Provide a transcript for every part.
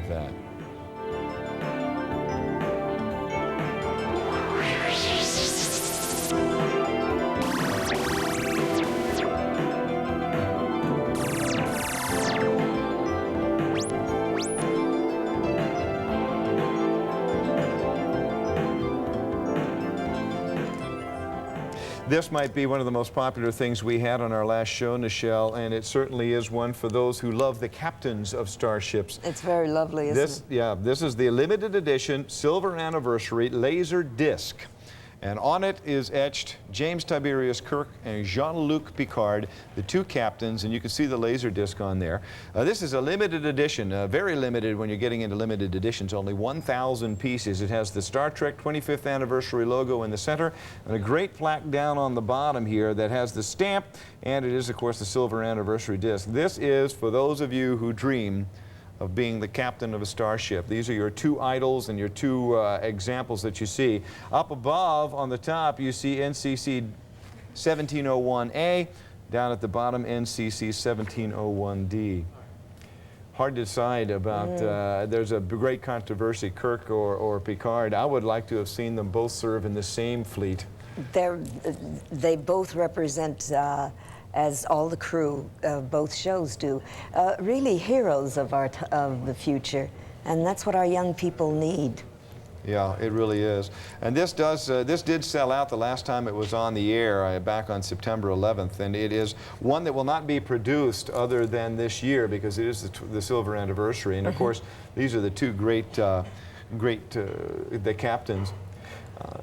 about that. This might be one of the most popular things we had on our last show, Nichelle, and it certainly is one for those who love the captains of starships. It's very lovely, isn't it? Yeah, this is the limited edition silver anniversary laser disc. And on it is etched James Tiberius Kirk and Jean-Luc Picard, the two captains, and you can see the laser disc on there. This is a limited edition, very limited when you're getting into limited editions, only 1,000 pieces. It has the Star Trek 25th anniversary logo in the center and a great plaque down on the bottom here that has the stamp, and it is, of course, the silver anniversary disc. This is for those of you who dream of being the captain of a starship. These are your two idols and your two examples that you see. Up above on the top you see NCC 1701A, down at the bottom NCC 1701D. Hard to decide about, there's a great controversy, Kirk or Picard. I would like to have seen them both serve in the same fleet. They both represent, as all the crew of both shows do, really heroes of the future, and that's what our young people need. Yeah, it really is. And this did sell out the last time it was on the air, back on September 11th, and it is one that will not be produced other than this year because it is the silver anniversary. And of course, these are the two great the captains.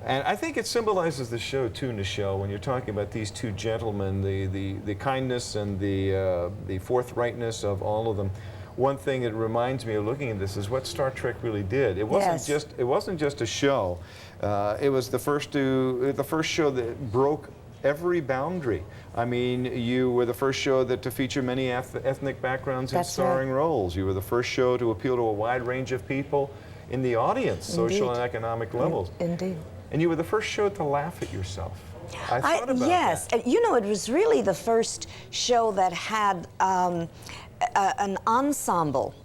And I think it symbolizes the show too, Nichelle, when you're talking about these two gentlemen, the kindness and the forthrightness of all of them. One thing it reminds me of looking at this is what Star Trek really did. It wasn't just a show. It was the first show that broke every boundary. I mean, you were the first show to feature many ethnic backgrounds in starring roles. You were the first show to appeal to a wide range of people in the audience, social and economic levels. Indeed. And you were the first show to laugh at yourself. I thought about yes, that. You know, it was really the first show that had an ensemble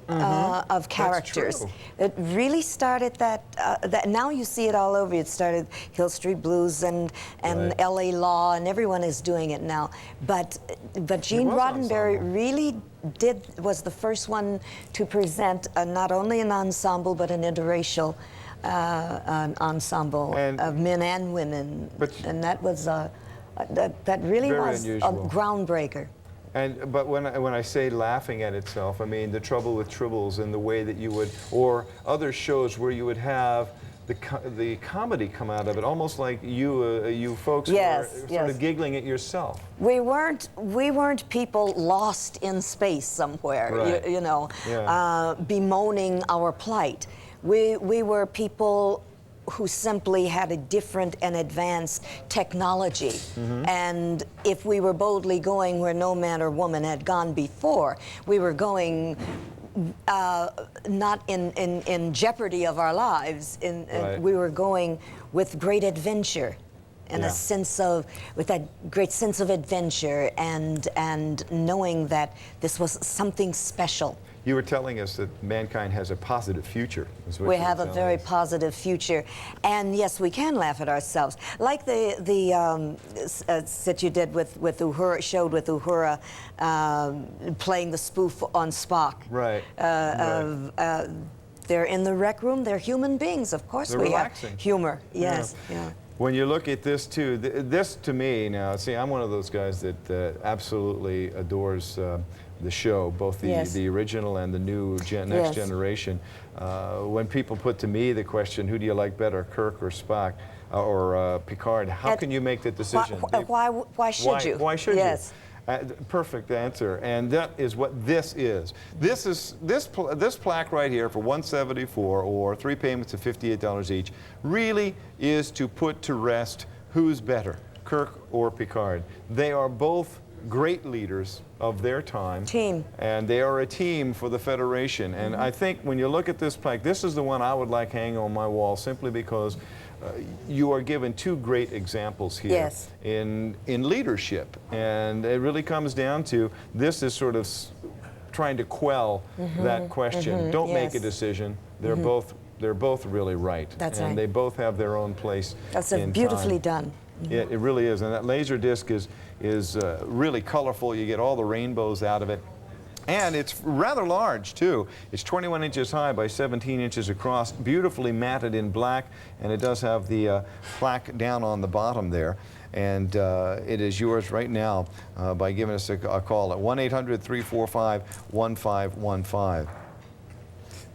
of characters. It really started that, now you see it all over. It started Hill Street Blues and LA Law, and everyone is doing it now. But Gene Roddenberry really was the first one to present not only an ensemble, but an interracial ensemble of men and women. And that was, that really was a groundbreaker. But when I say laughing at itself, I mean the trouble with Tribbles and the way that you would, or other shows where you would have the comedy come out of it, almost like you folks were sort of giggling at yourself. We weren't people lost in space somewhere, you know, bemoaning our plight. We were people who simply had a different and advanced technology. And if we were boldly going where no man or woman had gone before, we were going not in jeopardy of our lives. We were going with great adventure and a sense of, with that great sense of adventure and knowing that this was something special. You were telling us that mankind has a positive future. We have a very positive future, and yes, we can laugh at ourselves. Like the set you did with Uhura, showed with Uhura playing the spoof on Spock. Right. They're in the rec room. They're human beings, of course. They're relaxing. Have humor. Yes. Yeah. When you look at this too, this to me now, see, I'm one of those guys that absolutely adores the show, both the original and the new next generation. When people put to me the question, who do you like better, Kirk or Spock or Picard, how can you make that decision? Why should you? Why should you? Perfect answer, and that is what this is. This plaque right here for $174 or 3 payments of $58 each really is to put to rest who's better, Kirk or Picard. They are both great leaders of their time. Team. And they are a team for the Federation. And I think when you look at this plaque, this is the one I would like hanging on my wall simply because you are given two great examples here in leadership. And it really comes down to, this is sort of trying to quell that question. Don't make a yes. decision. They're both really right. That's and right. they both have their own place. That's in beautifully time. done. It really is, and that laser disc is really colorful. You get all the rainbows out of it. And it's rather large, too. It's 21 inches high by 17 inches across, beautifully matted in black, and it does have the plaque down on the bottom there. And it is yours right now by giving us a call at 1-800-345-1515.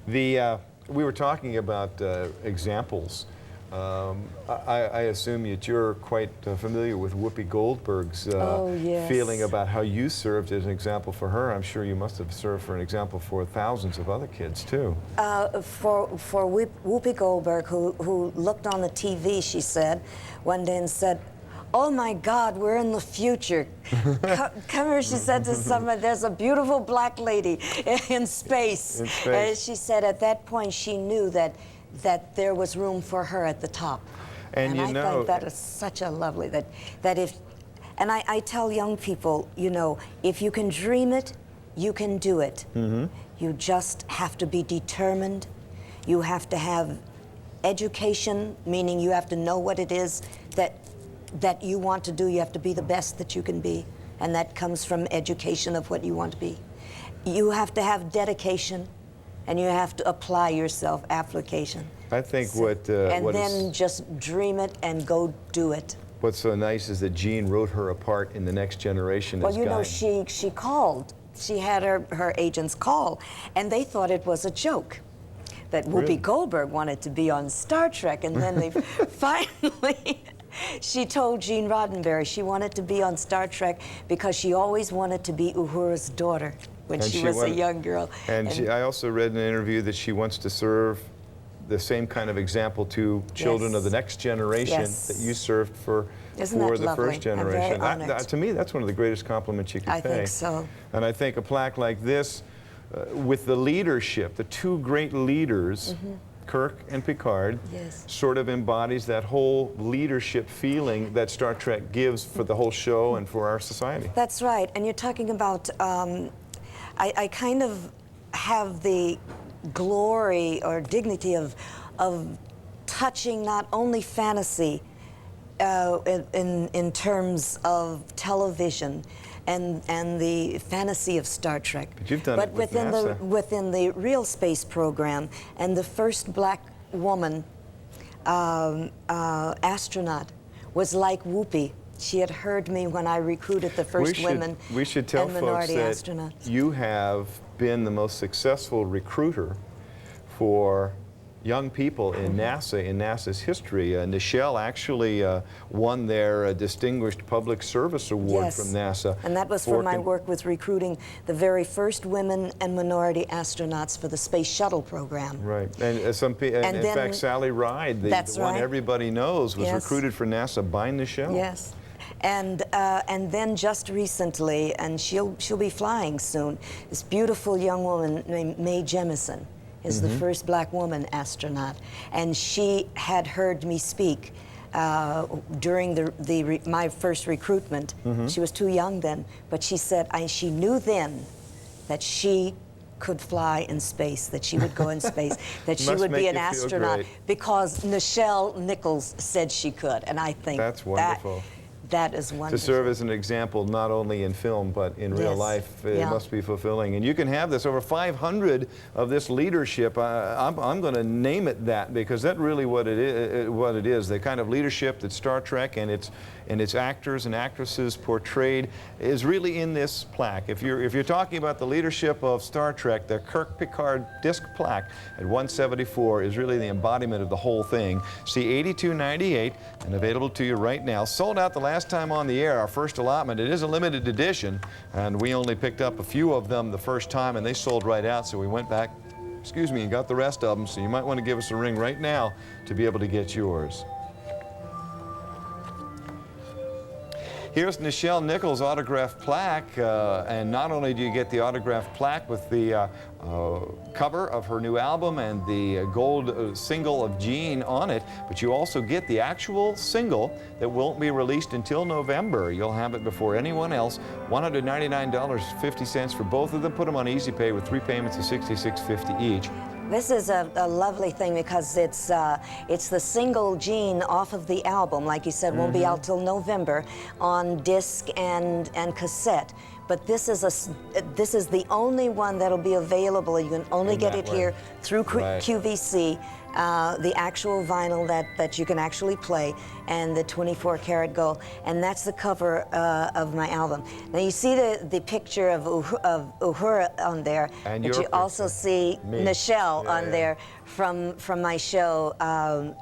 We were talking about examples. I assume that you're quite familiar with Whoopi Goldberg's yes. feeling about how you served as an example for her. I'm sure you must have served for an example for thousands of other kids, too. For Whoopi Goldberg, who looked on the TV, she said, one day and said, "Oh my God, we're in the future." Come here, she said to someone, "There's a beautiful black lady in space." In space. She said at that point she knew that there was room for her at the top. And you I know, think that is such a lovely, that if, and I tell young people, you know, if you can dream it, you can do it. You just have to be determined. You have to have education, meaning you have to know what it is that you want to do. You have to be the best that you can be, and that comes from education of what you want to be. You have to have dedication, and you have to apply yourself, application. I think just dream it and go do it. What's so nice is that Jean wrote her a part in The Next Generation. Well, as you know, Guy. she called. She had her agents call, and they thought it was a joke, that Really? Whoopi Goldberg wanted to be on Star Trek, and then they finally, she told Gene Roddenberry she wanted to be on Star Trek because she always wanted to be Uhura's daughter when she was a young girl. And I also read in an interview that she wants to serve the same kind of example to children Yes. of the next generation Yes. that you served for Isn't that the lovely? first generation. I'm very honored. To me, that's one of the greatest compliments you could I pay. think so. And I think a plaque like this, with the leadership, the two great leaders, Kirk and Picard, Yes. sort of embodies that whole leadership feeling that Star Trek gives for the whole show and for our society. That's right, and you're talking about, I kind of have the glory or dignity of touching not only fantasy in terms of television and the fantasy of Star Trek, But you've done it with within the real space program, and the first black woman astronaut was like Whoopi. She had heard me when I recruited the first women we should tell and folks minority that astronauts. you have been the most successful recruiter for young people in NASA, in NASA's history. Nichelle actually won their Distinguished Public Service Award Yes. from NASA. And that was for my work with recruiting the very first women and minority astronauts for the Space Shuttle program. Right, and in fact, Sally Ride, the one everybody knows, was Yes. recruited for NASA by Nichelle. Yes. And then just recently, and she'll be flying soon, this beautiful young woman named Mae Jemison is the first black woman astronaut, and she had heard me speak during my first recruitment. She was too young then, but she said she knew then that she could fly in space, that she would go in space, that she would be an astronaut because Nichelle Nichols said she could, and I think that's wonderful. That is wonderful. To serve as an example, not only in film, but in real life, it must be fulfilling. And you can have this, over 500 of this leadership. I'm going to name it that because that's really what it is. The kind of leadership that Star Trek and its actors and actresses portrayed is really in this plaque. If you're talking about the leadership of Star Trek, the Kirk Picard disc plaque at 174 is really the embodiment of the whole thing. See $82.98 and available to you right now. Sold out the last time on the air, our first allotment. It is a limited edition, and we only picked up a few of them the first time, and they sold right out, so we went back, and got the rest of them, so you might want to give us a ring right now to be able to get yours. Here's Nichelle Nichols' autographed plaque, and not only do you get the autographed plaque with the cover of her new album and the gold single of Gene on it, but you also get the actual single that won't be released until November. You'll have it before anyone else. $199.50 for both of them. Put them on Easy Pay with 3 payments of $66.50 each. This is a lovely thing because it's the single Gene off of the album, like you said, won't be out till November on disc and cassette. But this is the only one that'll be available. You can only get it here through QVC, the actual vinyl that you can actually play, and the 24-karat gold. And that's the cover of my album. Now you see the picture of Uhura on there, and but you also see Nichelle on there from my show,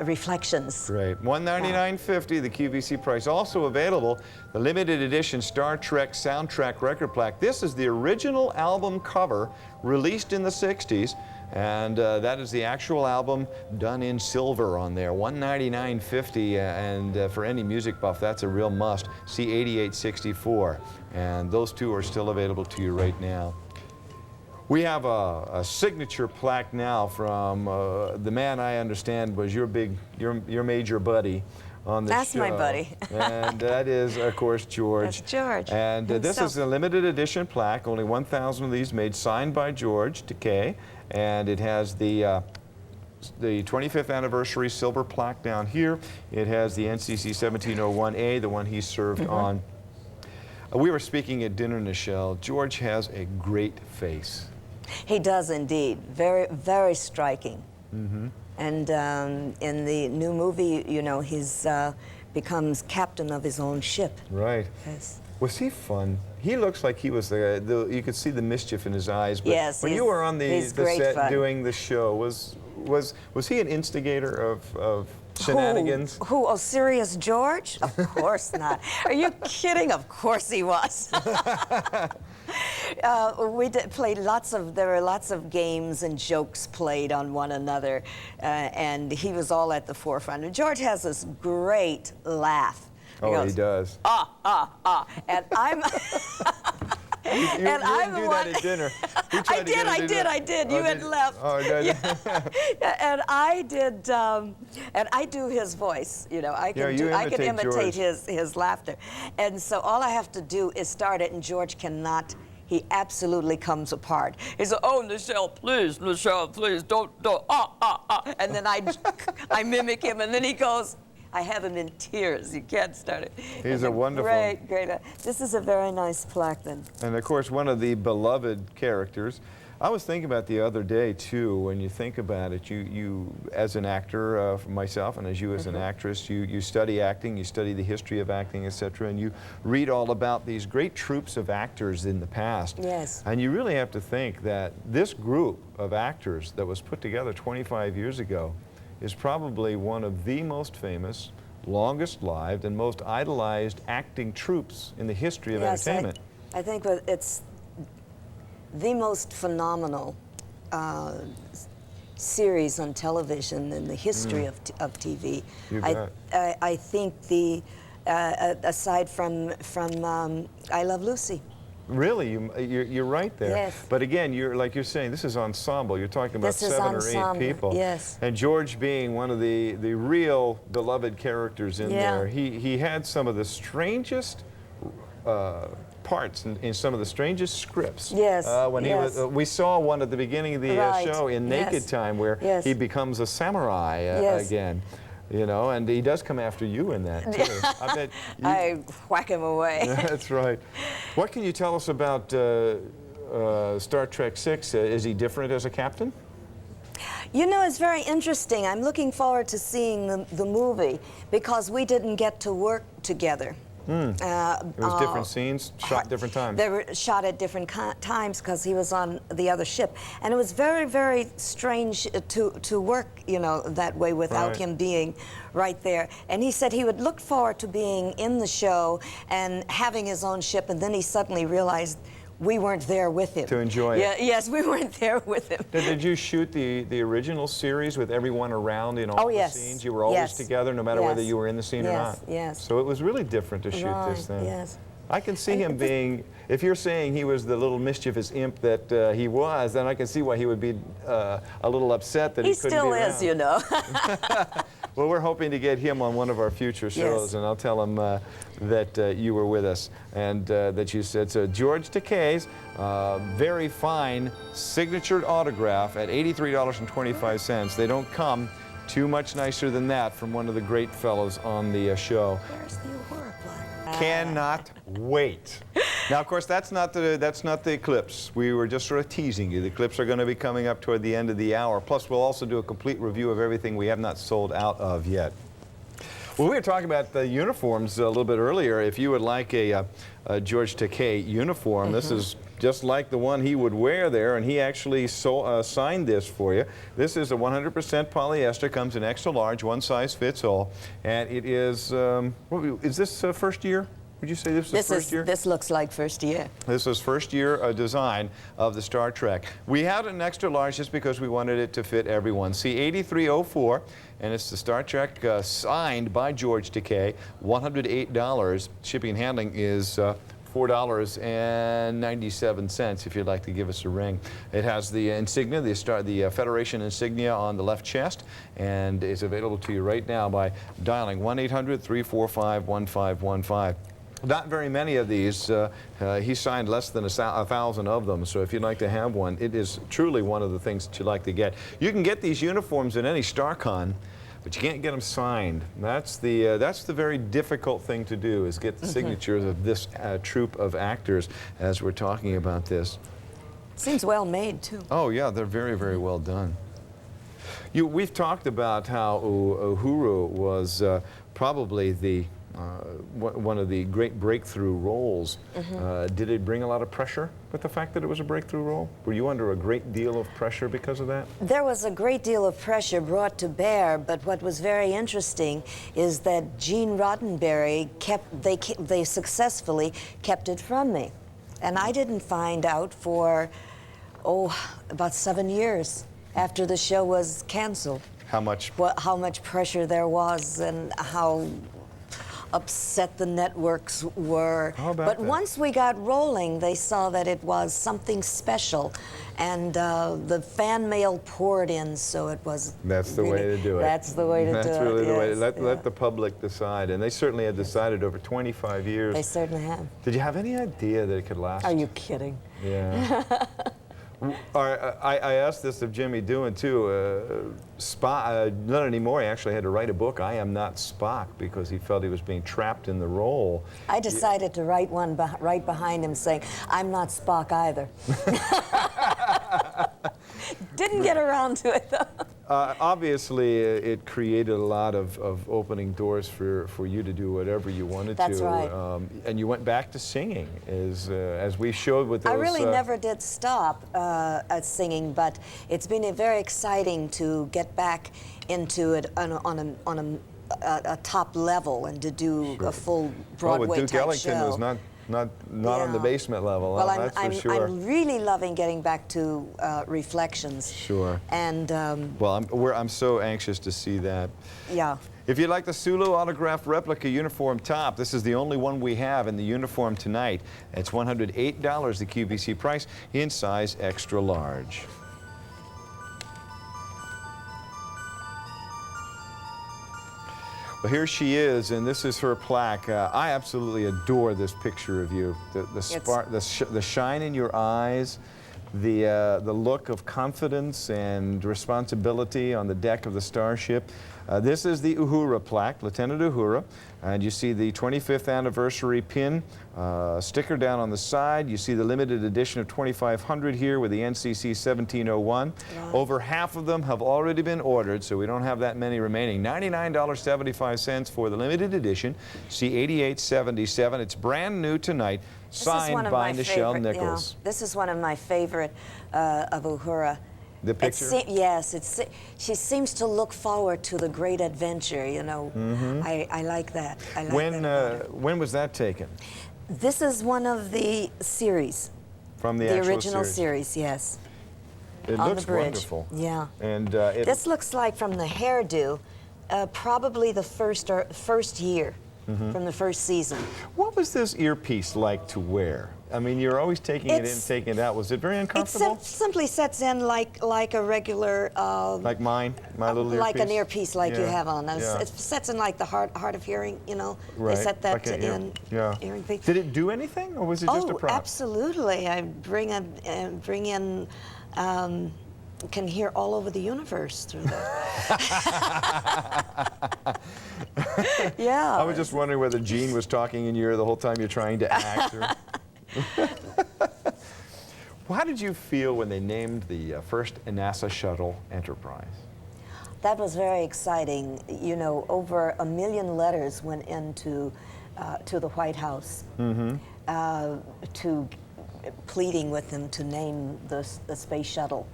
Reflections. Great. $199.50, the QVC price. Also available, the limited edition Star Trek soundtrack record plaque. This is the original album cover released in the 60s. And that is the actual album done in silver on there. $199.50, and for any music buff, that's a real must. See 8864, and those two are still available to you right now. We have a signature plaque now from the man I understand was your major buddy on the show. That's my buddy. And that is, of course, George. That's George. And this is a limited edition plaque, only 1,000 of these made, signed by George Takei. And it has the 25th anniversary silver plaque down here. It has the NCC 1701A, the one he served on. We were speaking at dinner, Nichelle. George has a great face. He does indeed. Very, very striking. And in the new movie, you know, he's becomes captain of his own ship. Right. Yes. Was he fun? He looks like he was you could see the mischief in his eyes. But yes, when you were on the set fun. doing the show, was he an instigator of shenanigans? Who? Oh, Serious George? Of course not. Are you kidding? Of course he was. We played there were lots of games and jokes played on one another, and he was all at the forefront. And George has this great laugh. He does. And I'm... You didn't do that at dinner. I did. You had left. Oh, did And I did, and I do his voice. You know, I can imitate his laughter. And so all I have to do is start it, and George cannot. He absolutely comes apart. He said, "Oh, Nichelle, please, don't. And then I mimic him, and then he goes. I have him in tears. You can't start it. He's a wonderful. Great. This is a very nice plaque, then. And of course, one of the beloved characters. I was thinking about the other day too. When you think about it, you as an actor, myself, and as you as an actress, you study acting, you study the history of acting, etc., and you read all about these great troops of actors in the past. Yes. And you really have to think that this group of actors that was put together 25 years ago is probably one of the most famous, longest lived, and most idolized acting troupes in the history of entertainment. I think it's the most phenomenal series on television in the history of TV. I think aside from I Love Lucy. Really, you're right there. Yes. But again, like you're saying, this is ensemble. You're talking about 7 or 8 people. Yes. And George being one of the real beloved characters in there, he had some of the strangest parts in some of the strangest scripts. Yes. When he was, we saw one at the beginning of the show in Naked Time where he becomes a samurai again. You know, and he does come after you in that, too. I bet I whack him away. That's right. What can you tell us about Star Trek 6? Is he different as a captain? You know, it's very interesting. I'm looking forward to seeing the movie because we didn't get to work together. It was different scenes, shot different times. They were shot at different times because he was on the other ship. And it was very, very strange to work, you know, that way without him being right there. And he said he would look forward to being in the show and having his own ship, and then he suddenly realized we weren't there with him. To enjoy it. Yes, we weren't there with him. Did you shoot the original series with everyone around in all the scenes? You were always together, no matter whether you were in the scene or not? Yes. So it was really different to shoot this then. Yes. I can see him being, if you're saying he was the little mischievous imp that he was, then I can see why he would be a little upset that he couldn't be around. He still is, you know. Well, we're hoping to get him on one of our future shows, and I'll tell him that you were with us and that you said so. George Takei's very fine signatured autograph at $83.25. They don't come too much nicer than that from one of the great fellows on the show. Where's the Uhura plaque? Cannot wait. Now, of course, that's not the clips. We were just sort of teasing you. The clips are going to be coming up toward the end of the hour. Plus, we'll also do a complete review of everything we have not sold out of yet. Well, we were talking about the uniforms a little bit earlier. If you would like a George Takei uniform, this is just like the one he would wear there, and he actually signed this for you. This is a 100% polyester, comes in extra large, one size fits all, and it is, is this first year? Would you say this is first year? This looks like first year. This is first year design of the Star Trek. We had an extra large just because we wanted it to fit everyone. See, 8304, and it's the Star Trek signed by George Takei, $108. Shipping and handling is $4.97 if you'd like to give us a ring. It has the insignia, the Federation insignia on the left chest, and it's available to you right now by dialing 1-800-345-1515. Not very many of these. He signed less than 1,000 of them, so if you'd like to have one, it is truly one of the things that you'd like to get. You can get these uniforms in any StarCon, but you can't get them signed. That's the very difficult thing to do, is get the signatures of this troupe of actors as we're talking about this. Seems well made, too. Oh, yeah, they're very, very well done. We've talked about how Uhura was probably the one of the great breakthrough roles. Did it bring a lot of pressure with the fact that it was a breakthrough role? Were you under a great deal of pressure because of that? There was a great deal of pressure brought to bear, but what was very interesting is that Gene Roddenberry they successfully kept it from me. And I didn't find out for, about 7 years after the show was canceled. How much pressure there was and how upset the networks were. But once we got rolling, they saw that it was something special, and the fan mail poured in, so it was. That's the way to do it. That's the way to do it. That's really the way. Let the public decide, and they certainly had decided over 25 years. They certainly have. Did you have any idea that it could last? Are you kidding? Yeah. I asked this of Jimmy Doohan too. Not anymore. He actually had to write a book, I Am Not Spock, because he felt he was being trapped in the role. I decided to write one right behind him saying, I'm not Spock either. Didn't get around to it, though. Obviously, it created a lot of opening doors for you to do whatever you wanted to. That's right. And you went back to singing, as we showed with those. I really never did stop at singing, but it's been very exciting to get back into it on a top level and to do a full Broadway Duke type Ellington show. Was not on the basement level. Well, that's for sure. I'm really loving getting back to Reflections. Sure. And well, I'm so anxious to see that. Yeah. If you'd like the Sulu autographed replica uniform top, this is the only one we have in the uniform tonight. It's $108, the QVC price, in size extra large. Well, here she is, and this is her plaque. I absolutely adore this picture of you. The shine in your eyes, the look of confidence and responsibility on the deck of the starship. This is the Uhura plaque, Lieutenant Uhura, and you see the 25th anniversary pin sticker down on the side. You see the limited edition of 2500 here with the NCC 1701. Right. Over half of them have already been ordered, so we don't have that many remaining. $99.75 for the limited edition, C8877. It's brand new tonight, signed by Nichelle Nichols. Yeah, this is one of my favorite of Uhura. The picture? Yes, she seems to look forward to the great adventure, you know. I like that. When was that taken? This is one of the series. From the The actual original series. series, yes. It On looks the bridge. wonderful. Yeah. And This looks like from the hairdo, probably the first year from the first season. what was this earpiece like to wear? I mean, you're always taking it in, taking it out. Was it very uncomfortable? It simply sets in like a regular... like mine, my little earpiece? Like an earpiece like you have on. Yeah. It sets in like the hard of hearing, you know. Right. They set that Like an in yeah. earring piece. Did it do anything, or was it just a prop? Oh, absolutely. I bring in... can hear all over the universe through that. Yeah. I was just wondering whether Gene was talking in your ear the whole time you're trying to act. Or... How did you feel when they named the first NASA shuttle Enterprise? That was very exciting. You know, over 1 million letters went into to the White House to pleading with them to name the space shuttle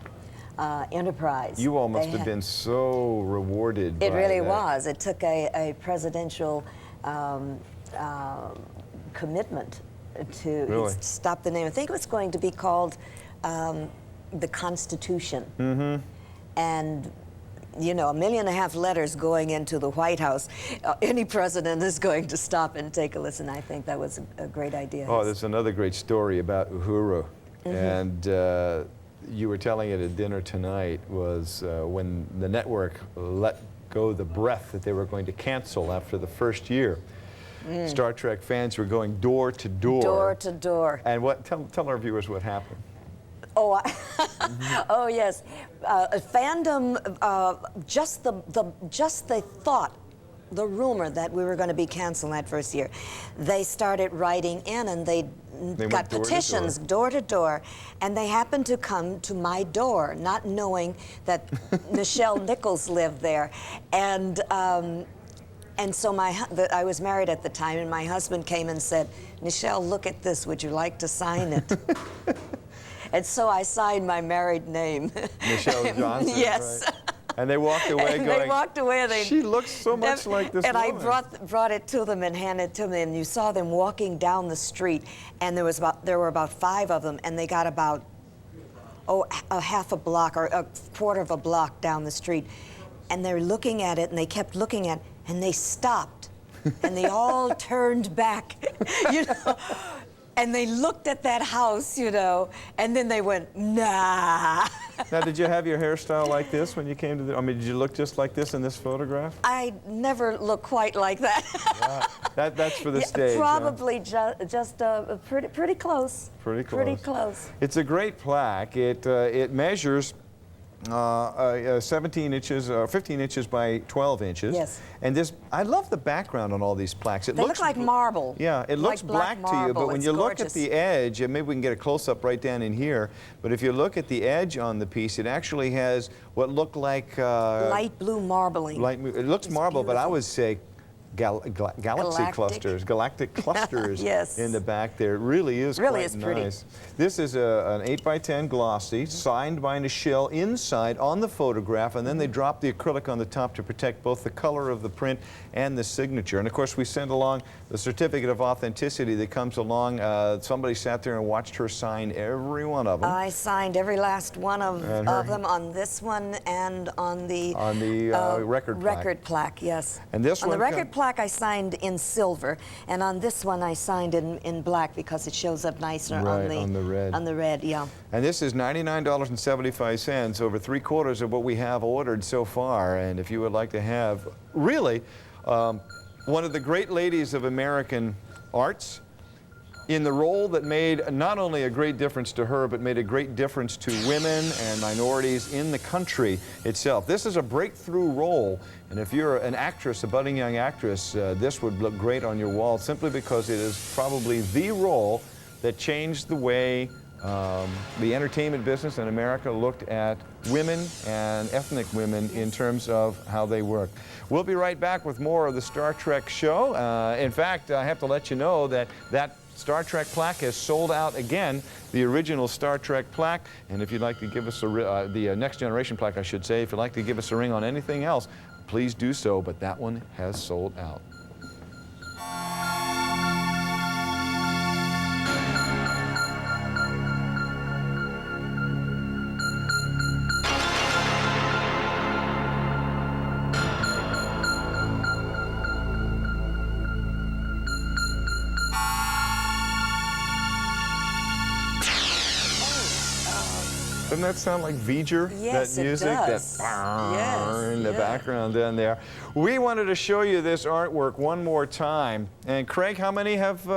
Enterprise. You all must have been so rewarded. It by really that. was. It took a presidential commitment to Really? stop the name. I think it was going to be called the Constitution. And you know, 1.5 million letters going into the White House. Any president is going to stop and take a listen. I think that was a great idea. Oh, there's another great story about Uhuru. And you were telling it at dinner tonight was when the network let go the breath that they were going to cancel after the first year. Star Trek fans were going door to door. Door to door. And what? Tell our viewers what happened. Oh, oh yes, fandom. Just the thought, the rumor that we were going to be canceled that first year, they started writing in, and they got went petitions door to door, and they happened to come to my door, not knowing that Nichelle Nichols lived there, and so I was married at the time, and my husband came and said, "Nichelle, look at this. Would you like to sign it?" And so I signed my married name. Michelle Johnson. Yes. Right? And they walked away and going, they walked away. She looks so much like this and woman. I brought it to them and handed it to them, and you saw them walking down the street, and there were about 5 of them, and they got about a half a block or a quarter of a block down the street, and they're looking at it, and they kept looking at it, and they stopped, and they all turned back, you know. And they looked at that house, you know, and then they went, nah. Now, did you have your hairstyle like this when you came to the, I mean, did you look just like this in this photograph? I never look quite like that. That's for the stage. Probably just pretty close. Pretty close. Pretty close. It's a great plaque. It measures 17 inches, 15 inches by 12 inches. Yes. And this, I love the background on all these plaques. They look like marble. Yeah, it looks like black to you, but when It's you look gorgeous. at the edge, and maybe we can get a close-up right down in here, but if you look at the edge on the piece, it actually has what look like... light blue marbling. It looks It's marble, but I beautiful. would say galactic clusters Yes. in the back there. It really is Really quite is pretty. nice. This is an 8x10 glossy, signed by Nichelle inside on the photograph, and then they drop the acrylic on the top to protect both the color of the print and the signature. And of course, we send along the certificate of authenticity that comes along. Somebody sat there and watched her sign every one of them. I signed every last one of them on this one and on the record plaque. Record plaque, yes. And this on one the record plaque I signed in silver, and on this one I signed in black because it shows up nicer Right, on the red. On the red, yeah. And this is $99.75, over 3/4 of what we have ordered so far. And if you would like to have, really, one of the great ladies of American arts in the role that made not only a great difference to her, but made a great difference to women and minorities in the country itself. This is a breakthrough role, and if you're an actress, a budding young actress, this would look great on your wall simply because it is probably the role that changed the way the entertainment business in America looked at women and ethnic women in terms of how they work. We'll be right back with more of the Star Trek show. In fact, I have to let you know that Star Trek plaque has sold out again, the original Star Trek plaque. And if you'd like to give us the Next Generation plaque, I should say, if you'd like to give us a ring on anything else, please do so, but that one has sold out. Doesn't that sound like V'ger? Yes, that music, it does. That in the background down there. We wanted to show you this artwork one more time. And Craig, how many have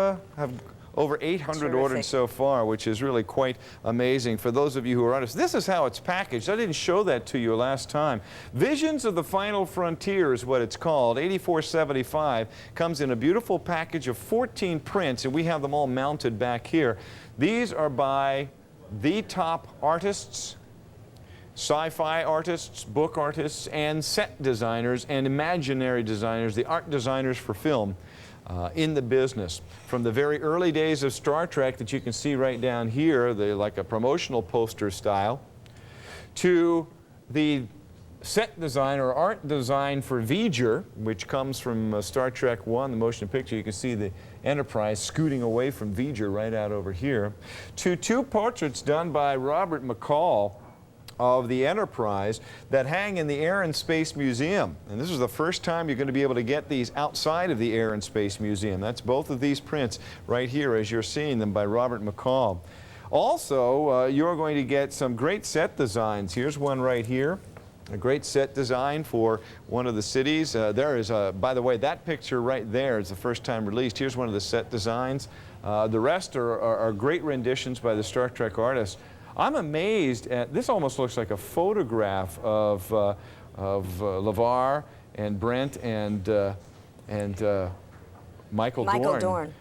over 800 ordered so far, which is really quite amazing for those of you who are artists. This is how it's packaged. I didn't show that to you last time. Visions of the Final Frontier is what it's called. $84.75. Comes in a beautiful package of 14 prints, and we have them all mounted back here. These are by the top artists, sci-fi artists, book artists, and set designers and imaginary designers, the art designers for film. In the business. From the very early days of Star Trek that you can see right down here, like a promotional poster style, to the set design or art design for V'ger, which comes from Star Trek 1, the motion picture. You can see the Enterprise scooting away from V'ger right out over here, to two portraits done by Robert McCall of the Enterprise that hang in the Air and Space Museum. And this is the first time you're going to be able to get these outside of the Air and Space Museum. That's both of these prints right here as you're seeing them by Robert McCall. Also, you're going to get some great set designs. Here's one right here. A great set design for one of the cities. There is, by the way, that picture right there is the first time released. Here's one of the set designs. The rest are great renditions by the Star Trek artists. I'm amazed at, this almost looks like a photograph of LeVar and Brent and Michael Dorn.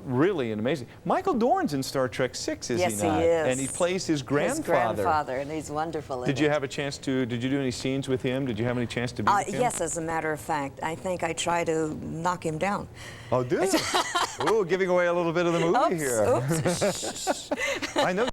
Really amazing. Michael Dorn's in Star Trek 6, is he not? Yes, he is. And he plays his grandfather. His grandfather, and he's wonderful in Did you have a chance to, did you do any scenes with him? Did you have any chance to be with him? Yes, as a matter of fact. I think I tried to knock him down. Oh, do you? Ooh, giving away a little bit of the movie here. Oops. I know